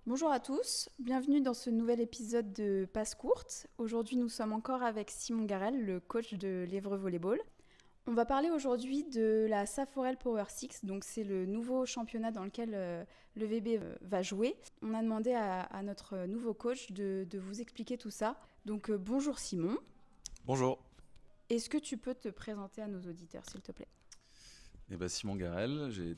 Bonjour à tous, bienvenue dans ce nouvel épisode de Passe Courte. Aujourd'hui, nous sommes encore avec Simon Garel, le coach de l'Évreux Volleyball. On va parler aujourd'hui de la Saforel Power Six, donc c'est le nouveau championnat dans lequel le VB va jouer. On a demandé à notre nouveau coach de vous expliquer tout ça. Donc bonjour Simon, Bonjour. est-ce que tu peux te présenter à nos auditeurs s'il te plaît? Simon Garel, j'ai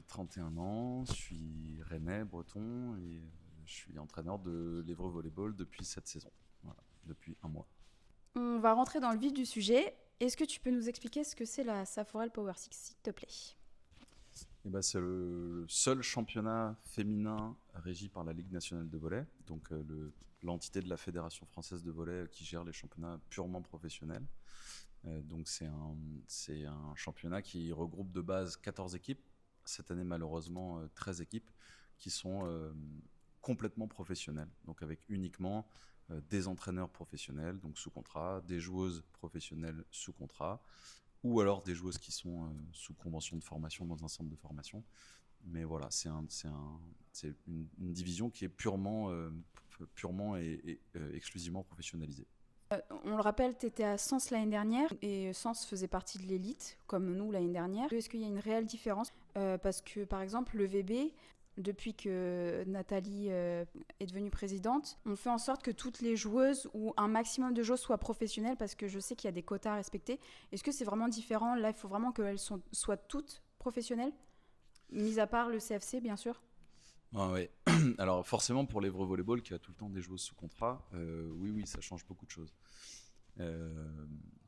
31 ans, je suis rennais, breton et je suis entraîneur de l'Évreux Volleyball depuis cette saison, voilà, depuis un mois. On va rentrer dans le vif du sujet. Est-ce que tu peux nous expliquer ce que c'est la Saforel Power Six s'il te plaît? C'est le seul championnat féminin régi par la Ligue nationale de volley, donc l'entité de la Fédération française de volley qui gère les championnats purement professionnels. Donc c'est un championnat qui regroupe de base 14 équipes, cette année malheureusement 13 équipes qui sont complètement professionnelles, donc avec uniquement des entraîneurs professionnels, donc sous contrat, des joueuses professionnelles sous contrat, ou alors des joueuses qui sont sous convention de formation dans un centre de formation. Mais voilà, c'est une division qui est purement et exclusivement professionnalisée. On le rappelle, tu étais à Sens l'année dernière et Sens faisait partie de l'élite, comme nous l'année dernière. Est-ce qu'il y a une réelle différence? Parce que par exemple, le VB, depuis que Nathalie est devenue présidente, on fait en sorte que toutes les joueuses ou un maximum de joueuses soient professionnelles parce que je sais qu'il y a des quotas à respecter. Est-ce que c'est vraiment différent? Là, il faut vraiment qu'elles soient toutes professionnelles, mis à part le CFC, bien sûr. Ah ouais. Alors forcément pour l'Évreux Volleyball qui a tout le temps des joueuses sous contrat, oui, ça change beaucoup de choses.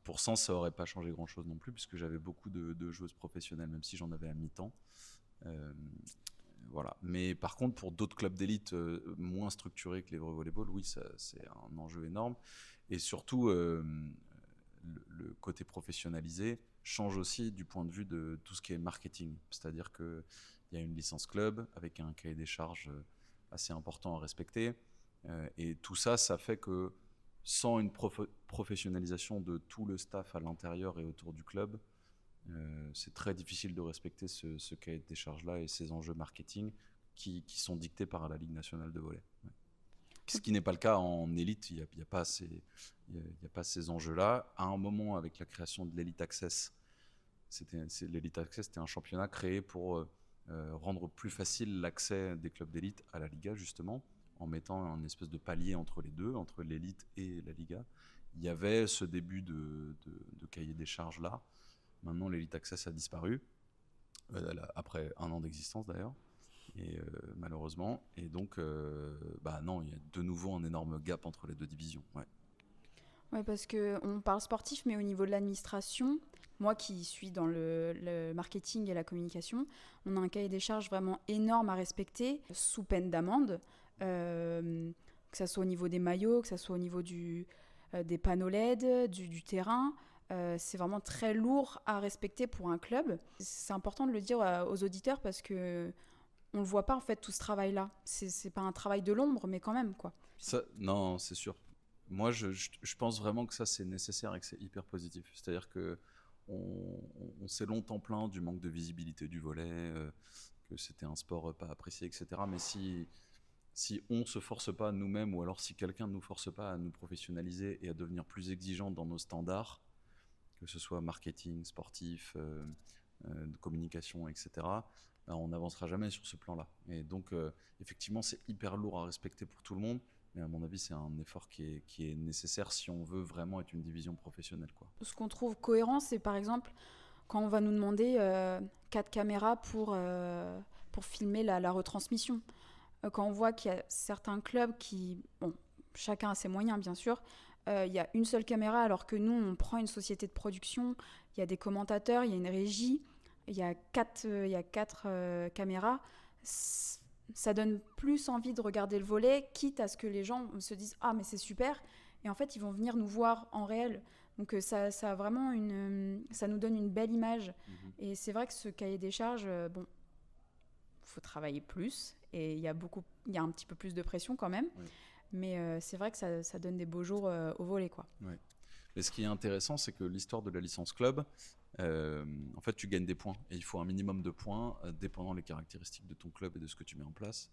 Pour Sens, ça aurait pas changé grand-chose non plus puisque j'avais beaucoup de joueuses professionnelles, même si j'en avais à mi-temps. Euh, voilà. Mais par contre, pour d'autres clubs d'élite moins structurés que l'Évreux Volleyball, oui, c'est un enjeu énorme. Et surtout, le côté professionnalisé change aussi du point de vue de tout ce qui est marketing. C'est-à-dire qu'il y a une licence club avec un cahier des charges assez important à respecter. Et tout ça, ça fait que sans une professionnalisation de tout le staff à l'intérieur et autour du club, c'est très difficile de respecter ce cahier des charges-là et ces enjeux marketing qui sont dictés par la Ligue nationale de volley. Ouais. Ce qui n'est pas le cas en élite, il n'y a pas ces enjeux-là. À un moment, avec la création de l'Elite Access, l'Elite Access, c'était un championnat créé pour rendre plus facile l'accès des clubs d'élite à la Liga, justement, en mettant un espèce de palier entre les deux, entre l'élite et la Liga. Il y avait ce début de cahier des charges-là. Maintenant, l'Elite Access a disparu, après un an d'existence d'ailleurs. Et malheureusement, et donc non, il y a de nouveau un énorme gap entre les deux divisions. Ouais. Oui, parce qu'on parle sportif, mais au niveau de l'administration, moi qui suis dans le marketing et la communication, on a un cahier des charges vraiment énorme à respecter, sous peine d'amende, que ce soit au niveau des maillots, que ce soit au niveau des panneaux LED, du terrain. C'est vraiment très lourd à respecter pour un club. C'est important de le dire aux auditeurs parce que on le voit pas en fait tout ce travail-là. C'est pas un travail de l'ombre, mais quand même quoi. Ça, non, c'est sûr. Moi, je pense vraiment que ça, c'est nécessaire et que c'est hyper positif. C'est-à-dire que on s'est longtemps plaint du manque de visibilité du volley, que c'était un sport pas apprécié, etc. Mais si on ne se force pas nous-mêmes, ou alors si quelqu'un ne nous force pas à nous professionnaliser et à devenir plus exigeants dans nos standards, que ce soit marketing, sportif, de communication, etc., on n'avancera jamais sur ce plan-là. Et donc, effectivement, c'est hyper lourd à respecter pour tout le monde, mais à mon avis, c'est un effort qui est nécessaire si on veut vraiment être une division professionnelle, quoi. Ce qu'on trouve cohérent, c'est par exemple quand on va nous demander 4 caméras pour filmer la retransmission. Quand on voit qu'il y a certains clubs qui, bon, chacun a ses moyens bien sûr, il y a une seule caméra alors que nous, on prend une société de production, il y a des commentateurs, il y a une régie, il y a quatre caméras. Ça donne plus envie de regarder le volet, quitte à ce que les gens se disent ah mais c'est super, et en fait ils vont venir nous voir en réel. Donc ça a vraiment ça nous donne une belle image. Mhm. Et c'est vrai que ce cahier des charges, bon, faut travailler plus et il y a un petit peu plus de pression quand même. Oui. Mais c'est vrai que ça donne des beaux jours au volet quoi. Ouais. Mais ce qui est intéressant, c'est que l'histoire de la licence club, en fait, tu gagnes des points. Et il faut un minimum de points, dépendant des caractéristiques de ton club et de ce que tu mets en place.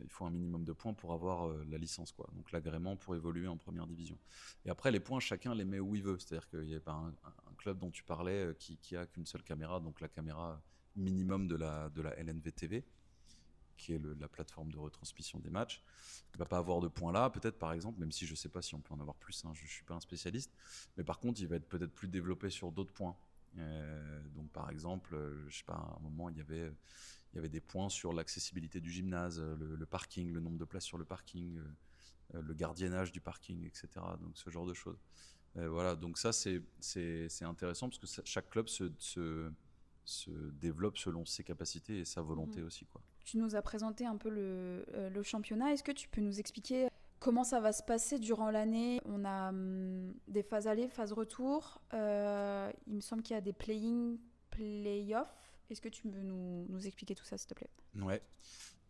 il faut un minimum de points pour avoir la licence, quoi. Donc l'agrément pour évoluer en première division. Et après, les points, chacun les met où il veut. C'est-à-dire qu'il n'y a pas un club dont tu parlais qui a qu'une seule caméra, donc la caméra minimum de la LNVTV, qui est la plateforme de retransmission des matchs. Il ne va pas avoir de points là, peut-être par exemple, même si je ne sais pas si on peut en avoir plus, hein, je ne suis pas un spécialiste. Mais par contre, il va être peut-être plus développé sur d'autres points. Donc par exemple, je sais pas, à un moment, il y avait des points sur l'accessibilité du gymnase, le parking, le nombre de places sur le parking, le gardiennage du parking, etc. Donc ce genre de choses. Voilà, donc ça c'est intéressant parce que chaque club se développe selon ses capacités et sa volonté aussi, quoi. Tu nous as présenté un peu le championnat. Est-ce que tu peux nous expliquer comment ça va se passer durant l'année? On a des phases aller, phases retour. Il me semble qu'il y a des play-in, play-off. Est-ce que tu peux nous expliquer tout ça, s'il te plaît? Ouais.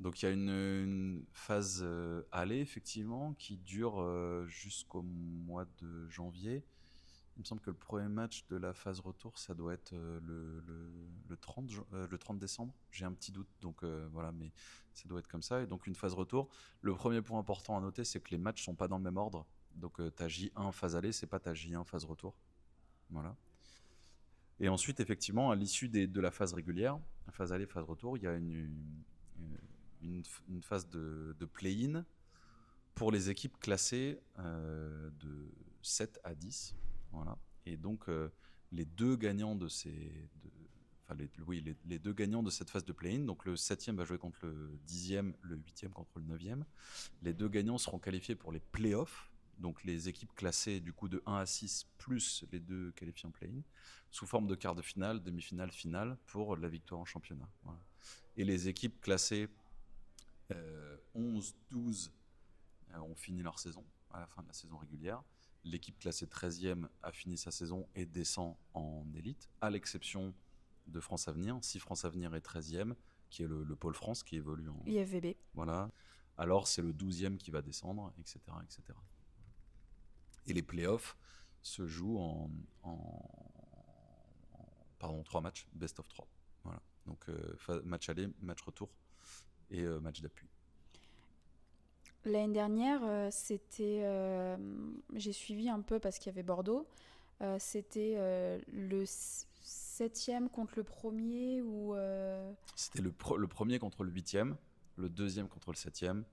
Donc il y a une phase aller, effectivement, qui dure jusqu'au mois de janvier. Il me semble que le premier match de la phase retour, ça doit être le 30 décembre. J'ai un petit doute, donc voilà, mais ça doit être comme ça. Et donc une phase retour. Le premier point important à noter, c'est que les matchs sont pas dans le même ordre. Donc ta J1 phase aller, c'est pas ta J1 phase retour. Voilà. Et ensuite, effectivement, à l'issue de la phase régulière, phase aller, phase retour, il y a une phase de play-in pour les équipes classées de 7 à 10. Voilà. Et donc, les deux gagnants de les deux gagnants de cette phase de play-in, donc le 7e va jouer contre le 10e, le 8e contre le 9e. Les deux gagnants seront qualifiés pour les play-offs, donc les équipes classées du coup de 1 à 6 plus les deux qualifiés en play-in, sous forme de quart de finale, demi-finale, finale pour la victoire en championnat. Voilà. Et les équipes classées 11, 12 ont fini leur saison à la fin de la saison régulière. L'équipe classée 13e a fini sa saison et descend en élite, à l'exception de France Avenir. Si France Avenir est 13e, qui est le pôle France qui évolue en IFVB. Voilà. Alors c'est le 12e qui va descendre, etc. etc. Et les playoffs se jouent en 3 matchs, best of 3. Voilà. Donc match aller, match retour et match d'appui. L'année dernière, j'ai suivi un peu parce qu'il y avait Bordeaux. C'était le 7e contre le premier ou... C'était le premier contre le 8e, le deuxième contre le 7e.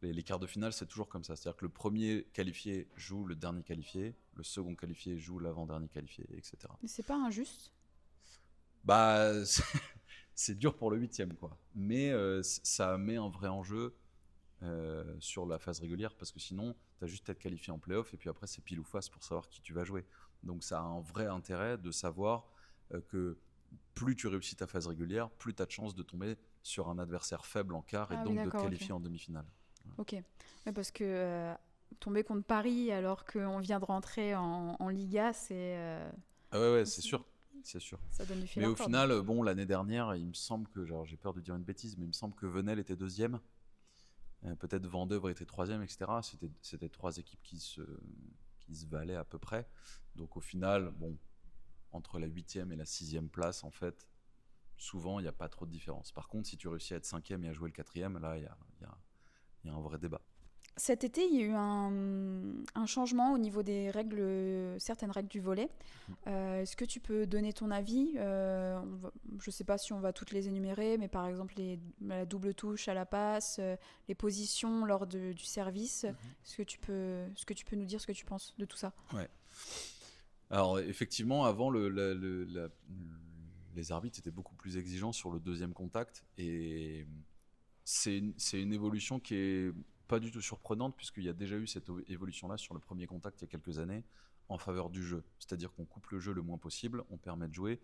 Les quarts de finale, c'est toujours comme ça. C'est-à-dire que le premier qualifié joue le dernier qualifié, le second qualifié joue l'avant-dernier qualifié, etc. Mais c'est pas injuste? Bah, c'est dur pour le 8e, quoi. Mais ça met un vrai enjeu sur la phase régulière, parce que sinon, tu as juste à être qualifié en play-off, et puis après, c'est pile ou face pour savoir qui tu vas jouer. Donc ça a un vrai intérêt de savoir que plus tu réussis ta phase régulière, plus tu as de chances de tomber sur un adversaire faible en quart, et donc de te qualifier en demi-finale. Ok, ouais, parce que tomber contre Paris alors qu'on vient de rentrer en Liga, c'est... ouais, c'est sûr. C'est sûr. Ça donne du fil mais à au retordre. final, bon, l'année dernière, il me semble que, genre, j'ai peur de dire une bêtise, mais il me semble que Venelle était 2e. Peut-être Vendeuvre était 3e, etc. C'était 3 équipes qui se valaient à peu près. Donc au final, bon, entre la 8e et la 6e place, en fait, souvent, il n'y a pas trop de différence. Par contre, si tu réussis à être 5e et à jouer le 4e, là, il y a un vrai débat. Cet été, il y a eu un changement au niveau des règles, certaines règles du volley. Est-ce que tu peux donner ton avis? Je ne sais pas si on va toutes les énumérer, mais par exemple la double touche à la passe, les positions lors du service. Est-ce que tu peux nous dire ce que tu penses de tout ça? Ouais. Alors effectivement, avant, les arbitres étaient beaucoup plus exigeants sur le deuxième contact, et c'est une évolution qui est pas du tout surprenante, puisqu'il y a déjà eu cette évolution-là sur le premier contact il y a quelques années en faveur du jeu. C'est-à-dire qu'on coupe le jeu le moins possible, on permet de jouer,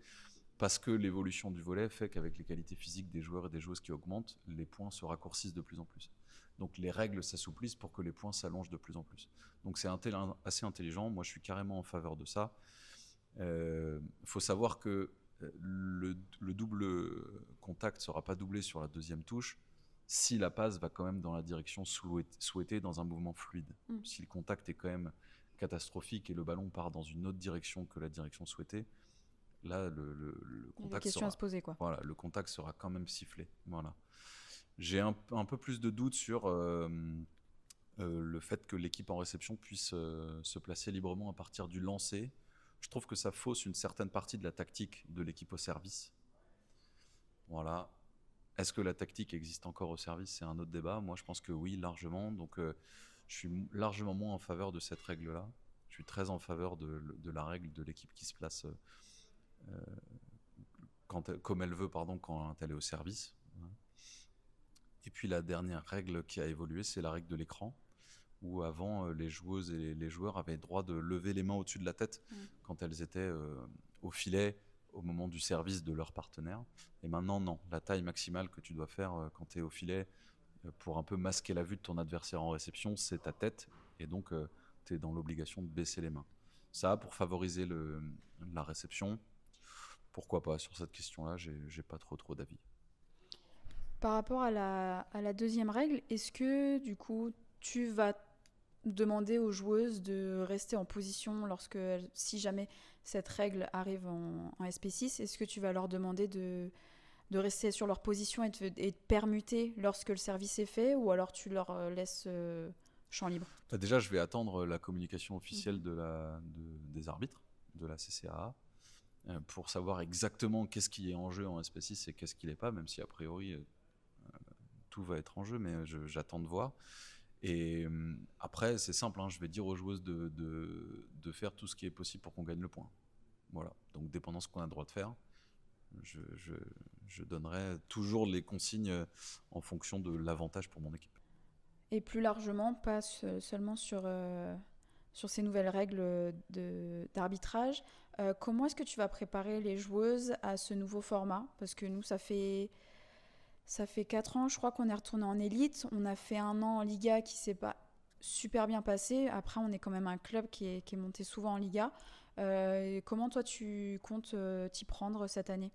parce que l'évolution du volley fait qu'avec les qualités physiques des joueurs et des joueuses qui augmentent, les points se raccourcissent de plus en plus. Donc les règles s'assouplissent pour que les points s'allongent de plus en plus. Donc c'est assez intelligent, moi je suis carrément en faveur de ça. Faut savoir que le double contact ne sera pas doublé sur la deuxième touche si la passe va quand même dans la direction souhaitée dans un mouvement fluide. Si le contact est quand même catastrophique et le ballon part dans une autre direction que la direction souhaitée, là le contact à se poser, quoi. Voilà, le contact sera quand même sifflé. Voilà. J'ai un peu plus de doutes sur le fait que l'équipe en réception puisse se placer librement à partir du lancer. Je trouve que ça fausse une certaine partie de la tactique de l'équipe au service. Voilà. Est-ce que la tactique existe encore au service? C'est un autre débat. Moi, je pense que oui, largement. Donc, je suis largement moins en faveur de cette règle-là. Je suis très en faveur de la règle de l'équipe qui se place comme elle veut, pardon, quand elle est au service. Et puis la dernière règle qui a évolué, c'est la règle de l'écran, où avant, les joueuses et les joueurs avaient le droit de lever les mains au-dessus de la tête quand elles étaient au filet au moment du service de leur partenaire. Et maintenant, non. La taille maximale que tu dois faire quand tu es au filet pour un peu masquer la vue de ton adversaire en réception, c'est ta tête. Et donc, tu es dans l'obligation de baisser les mains. Ça, pour favoriser la réception, pourquoi pas? Sur cette question-là, j'ai pas trop d'avis. Par rapport à la deuxième règle, est-ce que du coup tu vas demander aux joueuses de rester en position si jamais cette règle arrive en SP6, est-ce que tu vas leur demander de rester sur leur position et de permuter lorsque le service est fait, ou alors tu leur laisses champ libre? Déjà, je vais attendre la communication officielle des arbitres, de la CCAA, pour savoir exactement qu'est-ce qui est en jeu en SP6 et qu'est-ce qui n'est pas, même si a priori tout va être en jeu, mais j'attends de voir. Et après, c'est simple, hein, je vais dire aux joueuses de faire tout ce qui est possible pour qu'on gagne le point. Voilà. Donc, dépendant de ce qu'on a le droit de faire, je donnerai toujours les consignes en fonction de l'avantage pour mon équipe. Et plus largement, pas seulement sur ces nouvelles règles d'arbitrage, comment est-ce que tu vas préparer les joueuses à ce nouveau format? Parce que nous, ça fait 4 ans, je crois qu'on est retourné en élite. On a fait un an en Liga qui s'est pas super bien passé. Après, on est quand même un club qui est monté souvent en Liga. Comment toi, tu comptes t'y prendre cette année?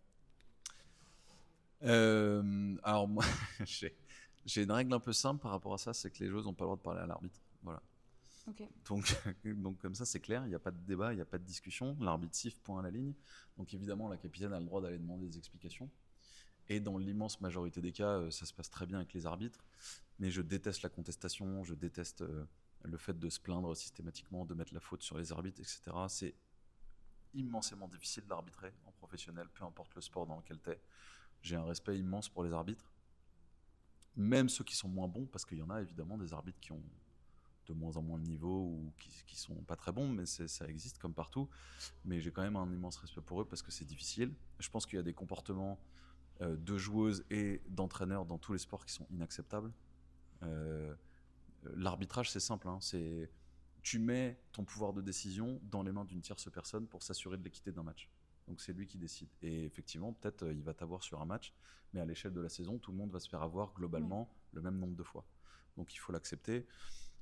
Alors moi, j'ai une règle un peu simple par rapport à ça, c'est que les joueuses n'ont pas le droit de parler à l'arbitre. Voilà. Ok. Donc comme ça, c'est clair, il n'y a pas de débat, il n'y a pas de discussion. L'arbitre siffle, point à la ligne. Donc évidemment, la capitaine a le droit d'aller demander des explications. Et dans l'immense majorité des cas, ça se passe très bien avec les arbitres. Mais je déteste la contestation, je déteste le fait de se plaindre systématiquement, de mettre la faute sur les arbitres, etc. C'est immensément difficile d'arbitrer en professionnel, peu importe le sport dans lequel tu es. J'ai un respect immense pour les arbitres, même ceux qui sont moins bons, parce qu'il y en a évidemment des arbitres qui ont de moins en moins de niveau ou qui sont pas très bons, mais ça existe comme partout. Mais j'ai quand même un immense respect pour eux parce que c'est difficile. Je pense qu'il y a des comportements de joueuses et d'entraîneurs dans tous les sports qui sont inacceptables. L'arbitrage, c'est simple, hein, tu mets ton pouvoir de décision dans les mains d'une tierce personne pour s'assurer de l'équité d'un match. Donc c'est lui qui décide. Et effectivement, peut-être il va t'avoir sur un match, mais à l'échelle de la saison, tout le monde va se faire avoir globalement le même nombre de fois. Donc il faut l'accepter.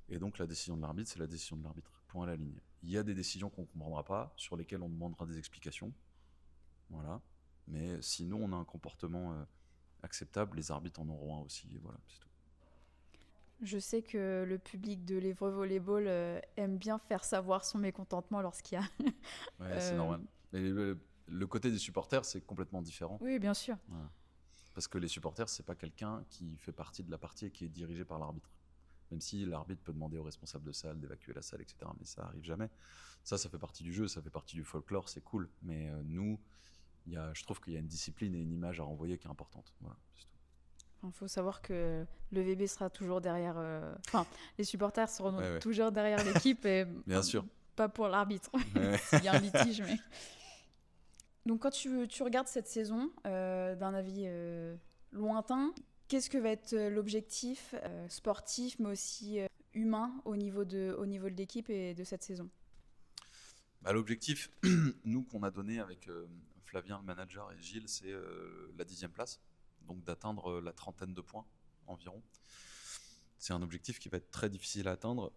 Et donc la décision de l'arbitre, c'est la décision de l'arbitre. Point à la ligne. Il y a des décisions qu'on ne comprendra pas, sur lesquelles on demandera des explications. Voilà. Mais si nous, on a un comportement acceptable, les arbitres en auront un aussi. Et voilà, c'est tout. Je sais que le public de l'Évreux Volleyball aime bien faire savoir son mécontentement lorsqu'il y a... Ouais, c'est normal. Mais le côté des supporters, c'est complètement différent. Oui, bien sûr. Voilà. Parce que les supporters, c'est pas quelqu'un qui fait partie de la partie et qui est dirigé par l'arbitre. Même si l'arbitre peut demander au responsable de salle d'évacuer la salle, etc. Mais ça arrive jamais. Ça fait partie du jeu, ça fait partie du folklore, c'est cool. Mais nous, je trouve qu'il y a une discipline et une image à renvoyer qui est importante. Voilà, c'est tout. Il faut savoir que le VB sera toujours derrière... Enfin, les supporters seront toujours derrière l'équipe. Et, bien sûr. Pas pour l'arbitre. Il y a un litige, mais... Donc quand tu regardes cette saison d'un avis lointain, qu'est-ce que va être l'objectif sportif, mais aussi humain au niveau de l'équipe et de cette saison? L'objectif, nous, qu'on a donné avec Flavien, le manager, et Gilles, c'est la 10e place, donc d'atteindre la 30aine de points environ. C'est un objectif qui va être très difficile à atteindre,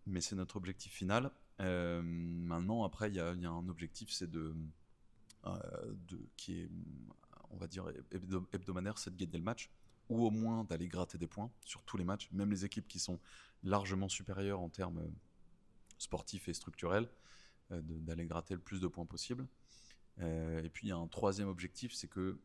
mais c'est notre objectif final. Maintenant, après, il y a un objectif, c'est qui est, on va dire, hebdomadaire, c'est de gagner le match, ou au moins d'aller gratter des points sur tous les matchs, même les équipes qui sont largement supérieures en termes sportifs et structurels, d'aller gratter le plus de points possible. Et puis il y a un troisième objectif, c'est que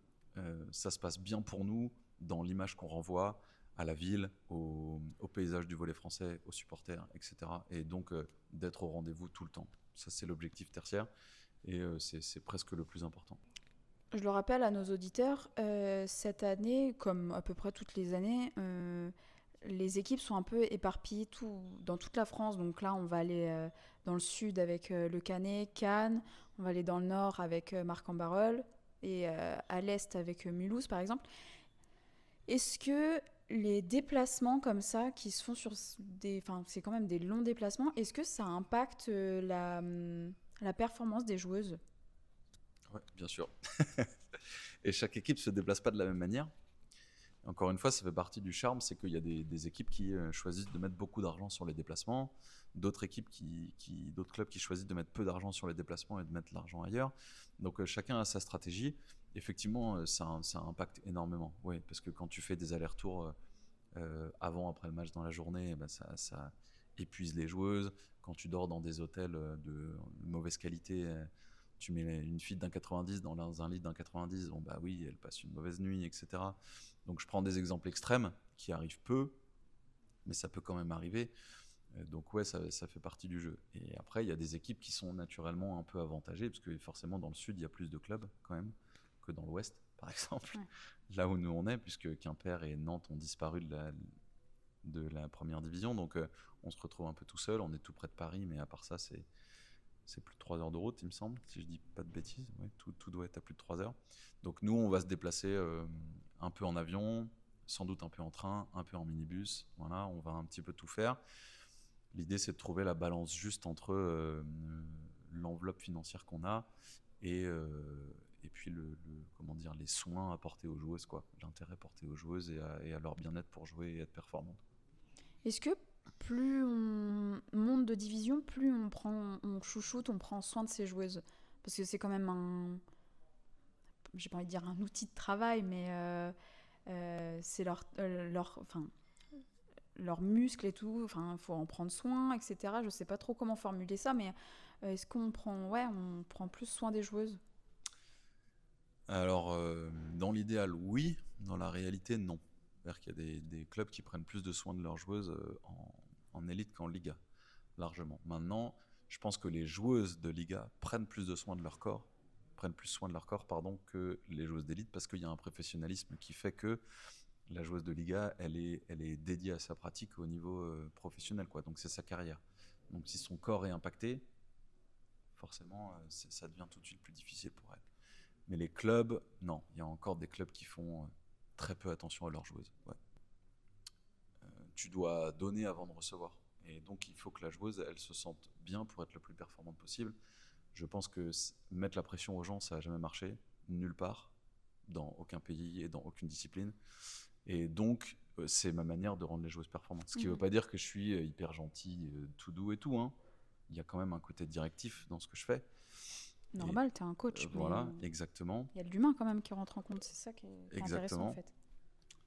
ça se passe bien pour nous dans l'image qu'on renvoie à la ville, au paysage du volley français, aux supporters, etc. Et donc d'être au rendez-vous tout le temps. Ça, c'est l'objectif tertiaire et c'est presque le plus important. Je le rappelle à nos auditeurs, cette année, comme à peu près toutes les années, les équipes sont un peu éparpillées dans toute la France. Donc là, on va aller dans le sud avec le Canet, Cannes. On va aller dans le nord avec Marc-en-Barœul et à l'est avec Mulhouse, par exemple. Est-ce que les déplacements comme ça, qui se font enfin, c'est quand même des longs déplacements, est-ce que ça impacte la performance des joueuses? Oui, bien sûr. Et chaque équipe ne se déplace pas de la même manière. Encore une fois, ça fait partie du charme, c'est qu'il y a des équipes qui choisissent de mettre beaucoup d'argent sur les déplacements, d'autres clubs qui choisissent de mettre peu d'argent sur les déplacements et de mettre l'argent ailleurs. Donc chacun a sa stratégie. Effectivement, ça impacte énormément. Oui, parce que quand tu fais des allers-retours avant, après le match dans la journée, ben ça épuise les joueuses. Quand tu dors dans des hôtels de mauvaise qualité, tu mets une fille d'un 90 dans un lit d'un 90, bon bah oui, elle passe une mauvaise nuit, etc. Donc je prends des exemples extrêmes qui arrivent peu, mais ça peut quand même arriver. Donc ouais, ça fait partie du jeu. Et après, il y a des équipes qui sont naturellement un peu avantagées, parce que forcément dans le sud, il y a plus de clubs quand même que dans l'ouest, par exemple. Ouais. Là où nous on est, puisque Quimper et Nantes ont disparu de la première division, donc on se retrouve un peu tout seul. On est tout près de Paris, mais à part ça, c'est plus de 3 heures de route, il me semble, si je dis pas de bêtises. Ouais, tout doit être à plus de 3 heures. Donc nous, on va se déplacer un peu en avion, sans doute un peu en train, un peu en minibus. Voilà, on va un petit peu tout faire. L'idée, c'est de trouver la balance juste entre l'enveloppe financière qu'on a et puis comment dire, les soins apportés aux joueuses, quoi. L'intérêt porté aux joueuses et à leur bien-être pour jouer et être performantes. Est-ce que plus on monte de division, plus on chouchoute, on prend soin de ses joueuses? Parce que c'est quand même j'ai pas envie de dire un outil de travail, mais c'est leurs muscles et tout. Enfin, il faut en prendre soin, etc. Je sais pas trop comment formuler ça, mais est-ce qu'on on prend plus soin des joueuses? Alors, dans l'idéal, oui. Dans la réalité, non. C'est-à-dire qu'il y a des clubs qui prennent plus de soin de leurs joueuses en élite qu'en Liga, largement. Maintenant, je pense que les joueuses de Liga prennent plus soin de leur corps, que les joueuses d'élite, parce qu'il y a un professionnalisme qui fait que la joueuse de Liga, elle est dédiée à sa pratique au niveau professionnel, quoi. Donc c'est sa carrière. Donc si son corps est impacté, forcément, ça devient tout de suite plus difficile pour elle. Mais les clubs, non. Il y a encore des clubs qui font très peu attention à leurs joueuses. Ouais. Tu dois donner avant de recevoir. Et donc, il faut que la joueuse, elle se sente bien pour être le plus performante possible. Je pense que mettre la pression aux gens, ça n'a jamais marché. Nulle part. Dans aucun pays et dans aucune discipline. Et donc, c'est ma manière de rendre les joueuses performantes. Ce qui ne veut pas dire que je suis hyper gentil, tout doux et tout. Hein. Il y a quand même un côté directif dans ce que je fais. Normal, t'es un coach. Voilà, exactement. Il y a de l'humain quand même qui rentre en compte, c'est ça qui est intéressant en fait.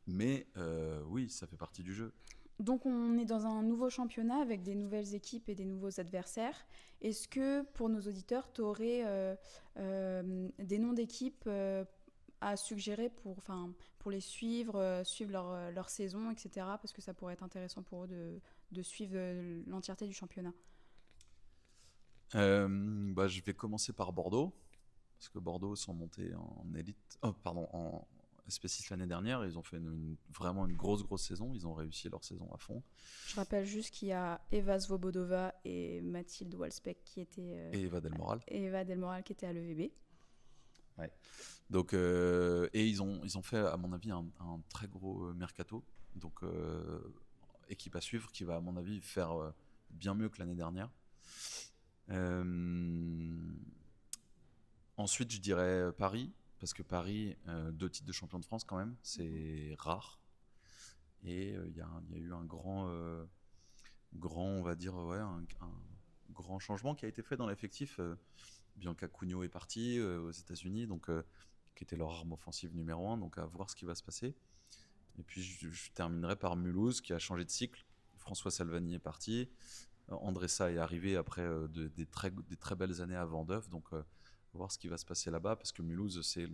Mais oui, ça fait partie du jeu. Donc on est dans un nouveau championnat avec des nouvelles équipes et des nouveaux adversaires. Est-ce que pour nos auditeurs, tu aurais des noms d'équipes à suggérer pour les suivre leur saison, etc. Parce que ça pourrait être intéressant pour eux de suivre l'entièreté du championnat. Je vais commencer par Bordeaux, parce que Bordeaux sont montés en élite, en spécifique l'année dernière. Ils ont fait vraiment une grosse saison. Ils ont réussi leur saison à fond. Je rappelle juste qu'il y a Eva Svobodova et Mathilde Walsbeck qui étaient... et Eva Delmoral. Et Eva Delmoral qui était à l'EVB. Ouais. Donc, et ils ont fait, à mon avis, un très gros mercato. Donc, équipe à suivre qui va, à mon avis, faire bien mieux que l'année dernière. Ensuite, je dirais Paris, parce que Paris, 2 titres de champion de France quand même, c'est rare. Et il y a eu un grand, on va dire, un grand changement qui a été fait dans l'effectif. Bianca Cugno est partie aux États-Unis, donc qui était leur arme offensive numéro 1, donc à voir ce qui va se passer. Et puis je terminerai par Mulhouse qui a changé de cycle. François Salvani est parti. Andressa est arrivé après des très belles années à Vendeuf, donc Faut voir ce qui va se passer là-bas, parce que Mulhouse, c'est,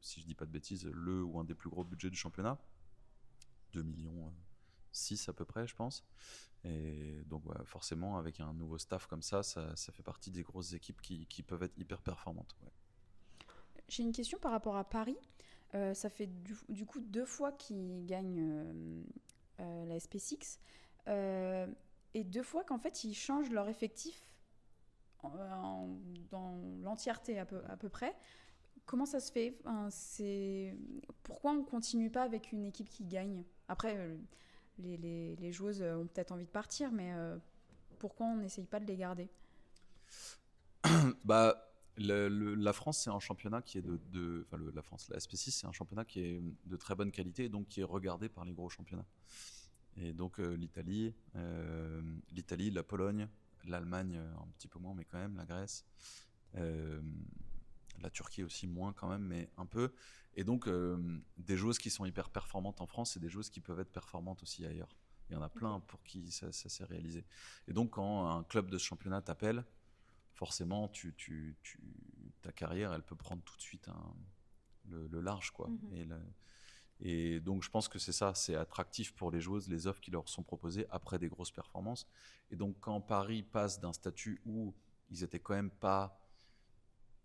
si je dis pas de bêtises, le ou un des plus gros budgets du championnat. 2 millions 6 à peu près, je pense. Et donc forcément, avec un nouveau staff comme ça fait partie des grosses équipes qui peuvent être hyper performantes. Ouais. J'ai une question par rapport à Paris. Ça fait du coup 2 fois qu'ils gagnent la SP6 et 2 fois qu'en fait ils changent leur effectif dans l'entièreté à peu près. Comment ça se fait? Pourquoi on ne continue pas avec une équipe qui gagne? Après, les joueuses ont peut-être envie de partir, mais pourquoi on n'essaye pas de les garder? Bah, la France, c'est un championnat qui est la France, la SP6, c'est un championnat qui est de très bonne qualité et donc qui est regardé par les gros championnats. Et donc l'Italie, la Pologne, l'Allemagne un petit peu moins, mais quand même, la Grèce, la Turquie aussi moins quand même, mais un peu. Et donc des joueuses qui sont hyper performantes en France, c'est des joueuses qui peuvent être performantes aussi ailleurs. Il y en a plein pour qui ça s'est réalisé. Et donc quand un club de ce championnat t'appelle, forcément, ta carrière, elle peut prendre tout de suite le large, quoi. Et donc, je pense que c'est ça, c'est attractif pour les joueuses, les offres qui leur sont proposées après des grosses performances. Et donc, quand Paris passe d'un statut où ils étaient quand même pas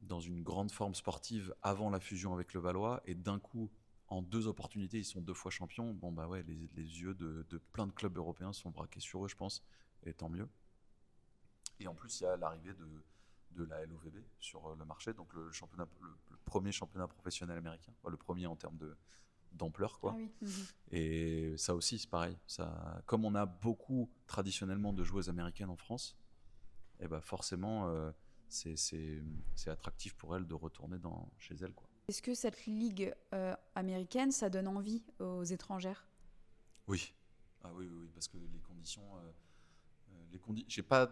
dans une grande forme sportive avant la fusion avec le Valois, et d'un coup, en 2 opportunités, ils sont 2 fois champions, bon, bah ouais, les yeux de plein de clubs européens sont braqués sur eux, je pense, et tant mieux. Et en plus, il y a l'arrivée de la LOVB sur le marché, donc le premier championnat professionnel américain, le premier en termes d'ampleur, quoi. Ah oui. Et ça aussi, c'est pareil. Comme on a beaucoup traditionnellement de joueuses américaines en France, et ben forcément, c'est attractif pour elles de retourner chez elles, quoi. Est-ce que cette ligue américaine, ça donne envie aux étrangères? Oui. Ah oui, parce que les conditions... j'ai pas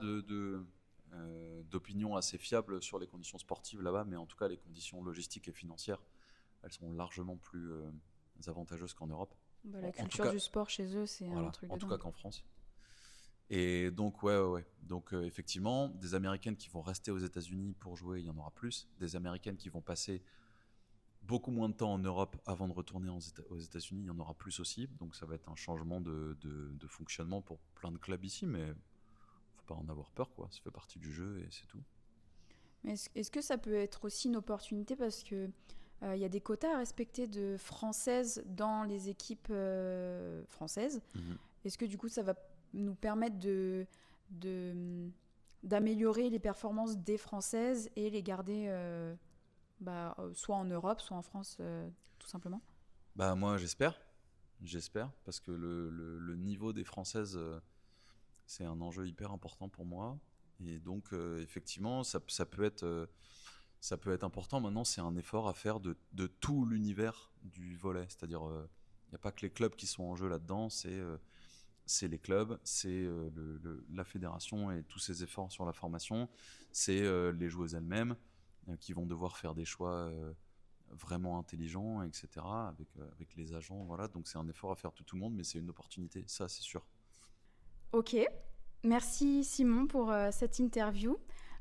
d'opinion assez fiable sur les conditions sportives là-bas, mais en tout cas, les conditions logistiques et financières, elles sont largement plus avantageuses qu'en Europe. La culture du sport chez eux, c'est un truc de en tout dingue. cas qu'en France. Et donc, ouais. Donc, effectivement, des Américaines qui vont rester aux États-Unis pour jouer, il y en aura plus. Des Américaines qui vont passer beaucoup moins de temps en Europe avant de retourner aux États-Unis, il y en aura plus aussi. Donc, ça va être un changement de fonctionnement pour plein de clubs ici, mais faut pas en avoir peur, quoi. Ça fait partie du jeu et c'est tout. Mais est-ce que ça peut être aussi une opportunité parce que y a des quotas à respecter de françaises dans les équipes françaises? Est-ce que du coup ça va nous permettre d'améliorer les performances des françaises et les garder soit en Europe, soit en France, tout simplement? Bah moi j'espère parce que le niveau des françaises c'est un enjeu hyper important pour moi et donc effectivement ça peut être important. Maintenant c'est un effort à faire de tout l'univers du volley, c'est-à-dire il n'y a pas que les clubs qui sont en jeu là-dedans, c'est les clubs, c'est la fédération et tous ses efforts sur la formation, c'est les joueuses elles-mêmes qui vont devoir faire des choix vraiment intelligents, etc. avec les agents, voilà. Donc c'est un effort à faire de tout le monde, mais c'est une opportunité, ça c'est sûr. Ok, merci Simon pour cette interview.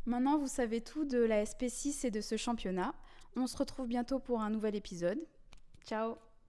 Maintenant vous savez tout de la SP6 et de ce championnat. On se retrouve bientôt pour un nouvel épisode. Ciao.